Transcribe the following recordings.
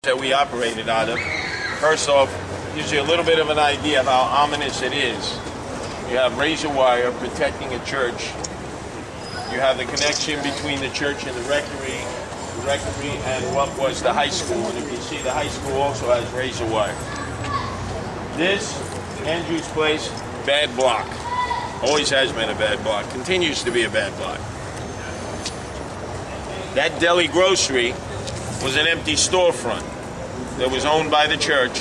that we operated out of. First off, gives you a little bit of an idea of how ominous it is. You have razor wire protecting a church. You have the connection between the church and the rectory and what was the high school. And if you see, the high school also has razor wire. This, Andrew's place, bad block. Always has been a bad block. Continues to be a bad block. That deli grocery was an empty storefront that was owned by the church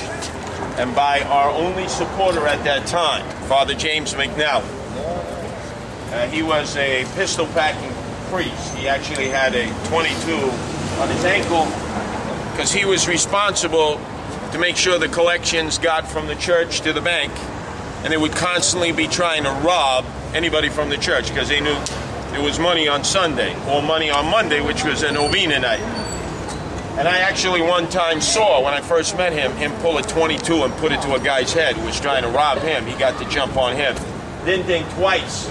and by our only supporter at that time, Father James McNally. He was a pistol-packing priest. He actually had a .22 on his ankle because he was responsible to make sure the collections got from the church to the bank, and they would constantly be trying to rob anybody from the church because they knew there was money on Sunday or money on Monday, which was a novena night. And I actually one time saw, when I first met him pull a .22 and put it to a guy's head who was trying to rob him. He got to jump on him. Didn't think twice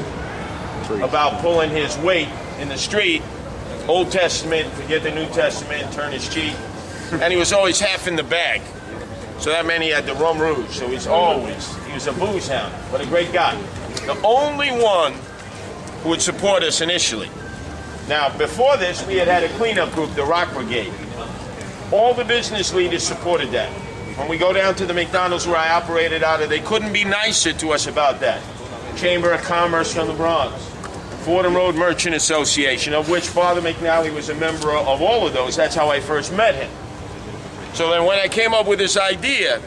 about pulling his weight in the street. Old Testament, forget the New Testament, turn his cheek. And he was always half in the bag. So that meant he had the rum rouge. So he was a booze hound, but a great guy. The only one who would support us initially. Now, before this, we had a cleanup group, the Rock Brigade. All the business leaders supported that. When we go down to the McDonald's where I operated out of, they couldn't be nicer to us about that. Chamber of Commerce from the Bronx, Fordham Road Merchant Association, of which Father McNally was a member of all of those. That's how I first met him. So then when I came up with this idea,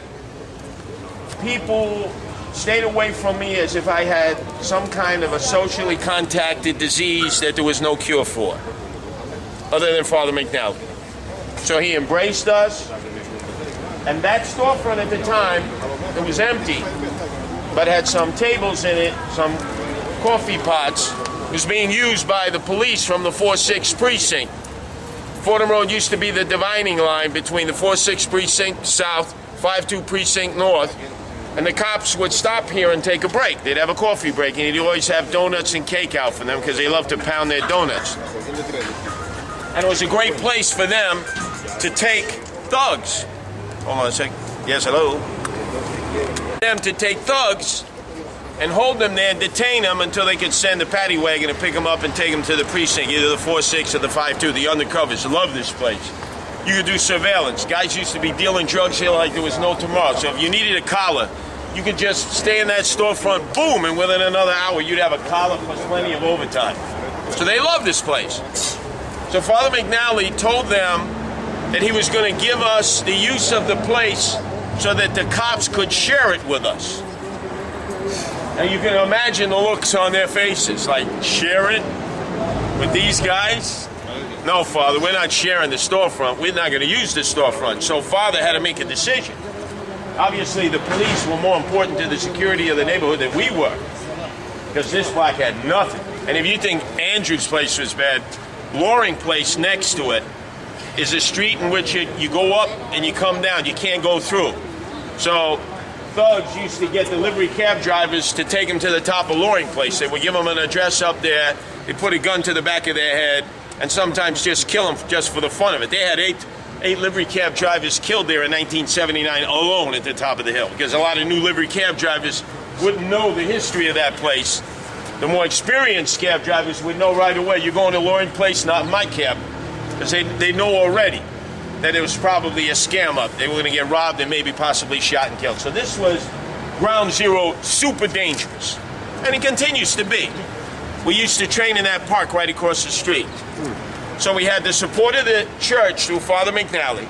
people stayed away from me as if I had some kind of a socially contacted disease that there was no cure for, other than Father McNally. So he embraced us, and that storefront at the time, it was empty, but had some tables in it, some coffee pots. It was being used by the police from the 4-6 precinct. Fordham Road used to be the dividing line between the 4-6 precinct south, 5-2 precinct north, and the cops would stop here and take a break. They'd have a coffee break, and they'd always have donuts and cake out for them because they love to pound their donuts. And it was a great place for them to take thugs. Hold on a sec. Yes, hello. Them to take thugs and hold them there and detain them until they could send the paddy wagon and pick them up and take them to the precinct, either the 4-6 or the 5-2. The undercovers love this place. You could do surveillance. Guys used to be dealing drugs here like there was no tomorrow. So if you needed a collar, you could just stay in that storefront, boom, and within another hour you'd have a collar plus plenty of overtime. So they love this place. So Father McNally told them that he was going to give us the use of the place so that the cops could share it with us. And you can imagine the looks on their faces, like, share it with these guys? No, Father, we're not sharing the storefront. We're not going to use the storefront. So Father had to make a decision. Obviously, the police were more important to the security of the neighborhood than we were, because this block had nothing. And if you think Andrew's place was bad, Loring Place next to it is a street in which you go up and you come down. You can't go through. So thugs used to get delivery cab drivers to take them to the top of Loring Place. They would give them an address up there. They put a gun to the back of their head and sometimes just kill them just for the fun of it. They had eight livery cab drivers killed there in 1979 alone at the top of the hill, because a lot of new livery cab drivers wouldn't know the history of that place. The more experienced cab drivers would know right away, you're going to Loring Place, not in my cab, because they know already that it was probably a scam up. They were going to get robbed and maybe possibly shot and killed. So this was ground zero, super dangerous. And it continues to be. We used to train in that park right across the street. So we had the support of the church through Father McNally.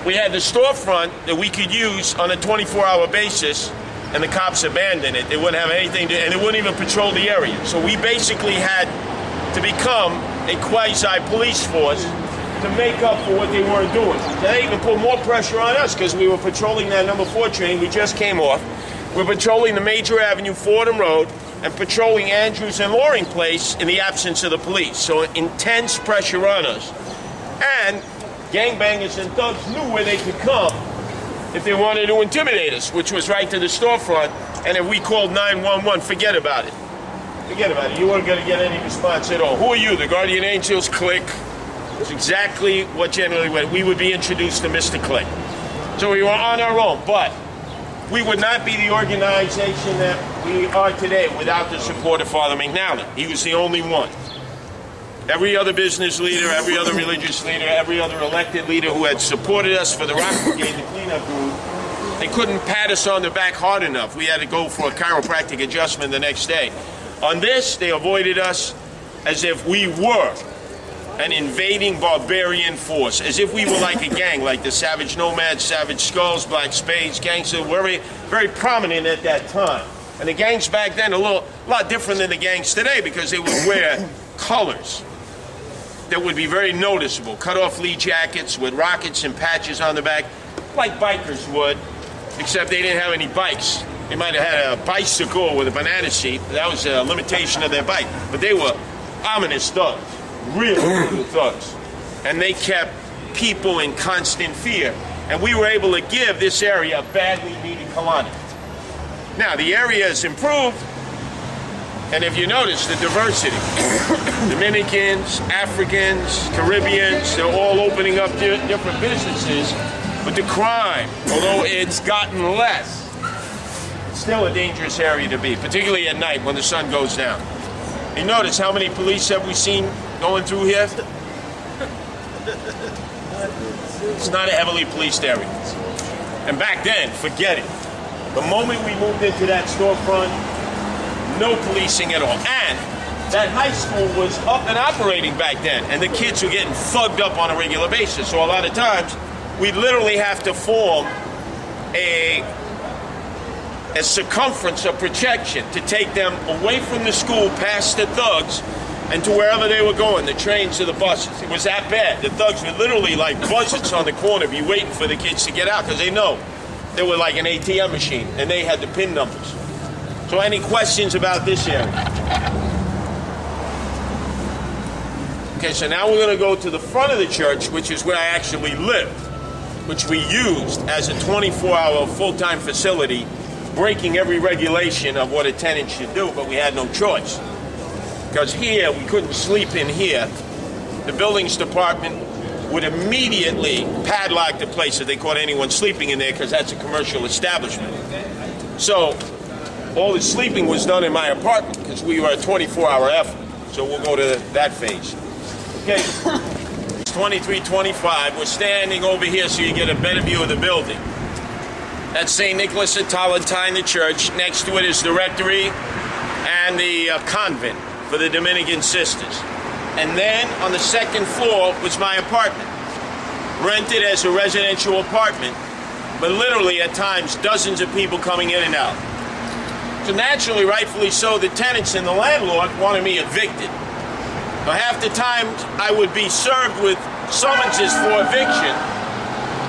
We had the storefront that we could use on a 24-hour basis, and the cops abandoned it. They wouldn't have anything to, and they wouldn't even patrol the area. So we basically had to become a quasi-police force to make up for what they weren't doing. So they even put more pressure on us because we were patrolling that number 4 train. We just came off. We're patrolling the Major Avenue, Fordham Road, and patrolling Andrews and Loring Place in the absence of the police. So intense pressure on us. And gangbangers and thugs knew where they could come if they wanted to intimidate us, which was right to the storefront. And if we called 911, forget about it. Forget about it. You weren't going to get any response at all. Who are you? The Guardian Angels? Click. It's exactly what generally we would be introduced to Mr. Clay. So we were on our own, but we would not be the organization that we are today without the support of Father McNally. He was the only one. Every other business leader, every other religious leader, every other elected leader who had supported us for the Rock Brigade, the cleanup group, they couldn't pat us on the back hard enough. We had to go for a chiropractic adjustment the next day. On this, they avoided us as if we were an invading barbarian force, as if we were like a gang, like the Savage Nomads, Savage Skulls, Black Spades, gangsters were very, very prominent at that time. And the gangs back then a lot different than the gangs today because they would wear colors that would be very noticeable. Cut-off Lee jackets with rockets and patches on the back, like bikers would, except they didn't have any bikes. They might have had a bicycle with a banana seat. That was a limitation of their bike. But they were ominous thugs, real thugs. And they kept people in constant fear. And we were able to give this area a badly needed colony. Now, the area has improved. And if you notice the diversity, Dominicans, Africans, Caribbeans, they're all opening up different businesses. But the crime, although it's gotten less, it's still a dangerous area to be, particularly at night when the sun goes down. You notice how many police have we seen going through here? It's not a heavily policed area. And back then, forget it. The moment we moved into that storefront, no policing at all. And that high school was up and operating back then, and the kids were getting thugged up on a regular basis. So a lot of times, we literally have to form a circumference of protection to take them away from the school, past the thugs, and to wherever they were going, the trains or the buses. It was that bad. The thugs were literally like buzzards on the corner, be waiting for the kids to get out, because they know they were like an ATM machine, and they had the PIN numbers. So any questions about this area? Okay, so now we're going to go to the front of the church, which is where I actually lived, which we used as a 24-hour full-time facility, breaking every regulation of what a tenant should do, but we had no choice. Because here, we couldn't sleep in here. The buildings department would immediately padlock the place if they caught anyone sleeping in there, because that's a commercial establishment. So all the sleeping was done in my apartment because we were a 24-hour effort. So we'll go to that phase. Okay, it's 2325. We're standing over here so you get a better view of the building. That's St. Nicholas of Tolentine, the church. Next to it is the rectory and the convent for the Dominican sisters. And then on the second floor was my apartment, rented as a residential apartment, but literally at times dozens of people coming in and out. So naturally, rightfully so, the tenants and the landlord wanted me evicted. Now, half the time I would be served with summonses for eviction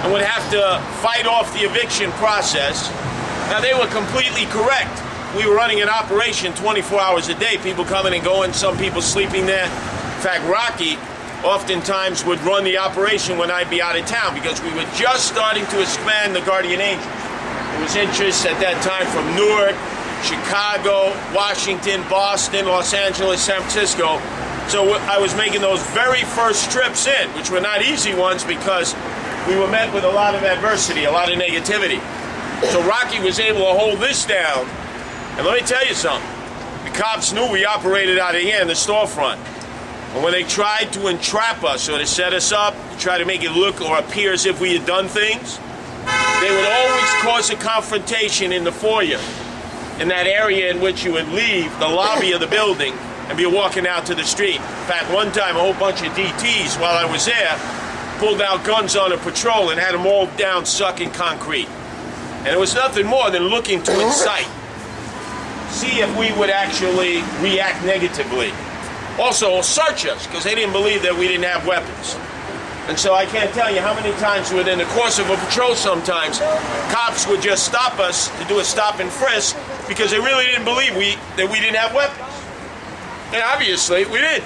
and would have to fight off the eviction process. Now, they were completely correct. We were running an operation 24 hours a day, people coming and going, some people sleeping there. In fact, Rocky oftentimes would run the operation when I'd be out of town because we were just starting to expand the Guardian Angels. There was interest at that time from Newark, Chicago, Washington, Boston, Los Angeles, San Francisco. So I was making those very first trips in, which were not easy ones because we were met with a lot of adversity, a lot of negativity. So Rocky was able to hold this down. And let me tell you something. The cops knew we operated out of here in the storefront. And when they tried to entrap us or to set us up, to try to make it look or appear as if we had done things, they would always cause a confrontation in the foyer, in that area in which you would leave the lobby of the building and be walking out to the street. In fact, one time a whole bunch of DTs, while I was there, pulled out guns on a patrol and had them all down sucking concrete. And it was nothing more than looking to incite, see if we would actually react negatively. Also, search us, because they didn't believe that we didn't have weapons. And so I can't tell you how many times within the course of a patrol sometimes, cops would just stop us to do a stop and frisk because they really didn't believe that we didn't have weapons. And obviously, we did.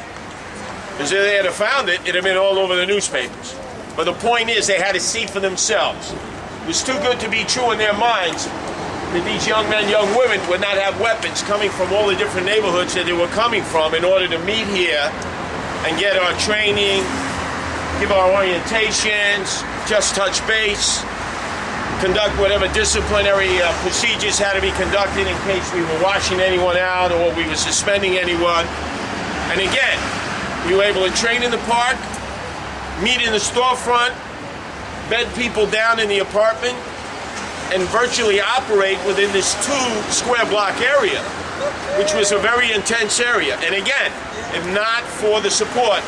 Because if they had found it, it'd have been all over the newspapers. But the point is, they had to see for themselves. It was too good to be true in their minds that these young men, young women would not have weapons coming from all the different neighborhoods that they were coming from in order to meet here and get our training give our orientations, just touch base, conduct whatever disciplinary procedures had to be conducted in case we were washing anyone out or we were suspending anyone. And again, we were able to train in the park, meet in the storefront, bed people down in the apartment, and virtually operate within this 2 square block area, which was a very intense area. And again, if not for the support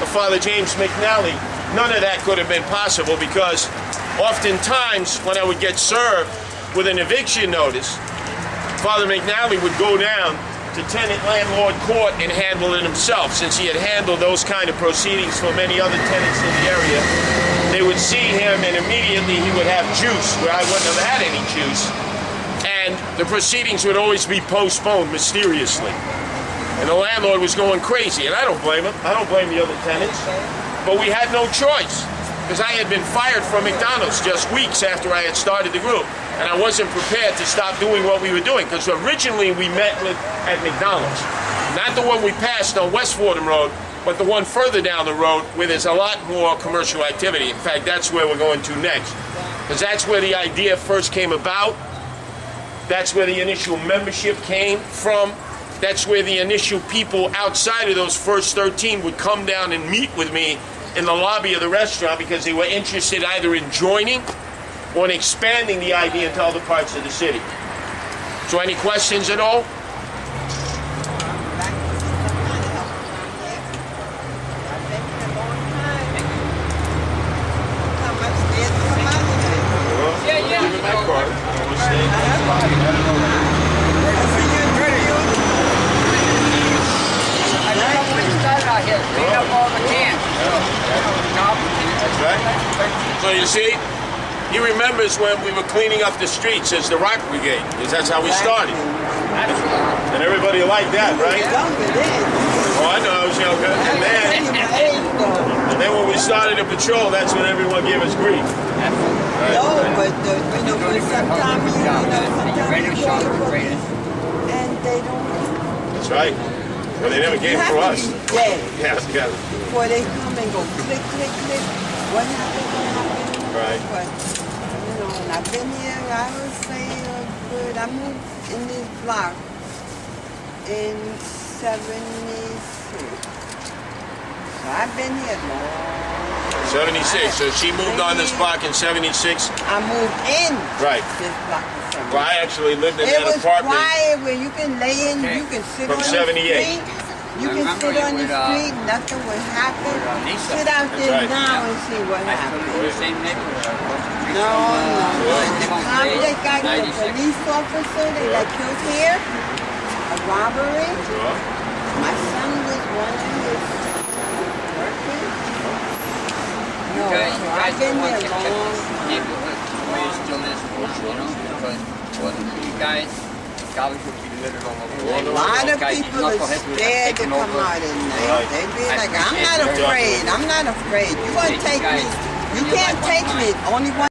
of Father James McNally, none of that could have been possible, because oftentimes when I would get served with an eviction notice, Father McNally would go down to tenant-landlord court and handle it himself. Since he had handled those kind of proceedings for many other tenants in the area, they would see him and immediately he would have juice where I wouldn't have had any juice. And the proceedings would always be postponed mysteriously. And the landlord was going crazy, and I don't blame him. I don't blame the other tenants. But we had no choice, because I had been fired from McDonald's just weeks after I had started the group. And I wasn't prepared to stop doing what we were doing, because originally we met at McDonald's. Not the one we passed on West Fordham Road, but the one further down the road where there's a lot more commercial activity. In fact, that's where we're going to next, because that's where the idea first came about. That's where the initial membership came from. That's where the initial people outside of those first 13 would come down and meet with me in the lobby of the restaurant, because they were interested either in joining or in expanding the idea into other parts of the city. So any questions at all? So you see, he remembers when we were cleaning up the streets as the Rock Brigade, because that's how we started. And everybody liked that, right? Oh, I know, I was younger. And then when we started the patrol, that's when everyone gave us grief. Right? No, but sometimes you call the police and they don't. That's right. Well, they never came for us. Yeah. Yeah. Before they come and go click, click, click. What happened? Right. But, and I've been here, I would say, good. I moved in this block in 76. So I've been here long. 76. So she moved on this block in 76. I moved in Right. this block in 76. Well, I actually lived in It that was apartment quiet where you can lay in, you can sit from on 78. the street. You can sit on the street, nothing will happen. Sit out there right. now and see what happens. Same neighborhood. No. The complex got the police officer that killed here, a robbery. My son was one of his workers. No, so I've been here long. Neighborhood where it still is, because wasn't for you guys, garbage would be littered all over. A lot of people are scared to come out at night. They be like, I'm not afraid. I'm not afraid. You're going to take me. You can't take me. Only one.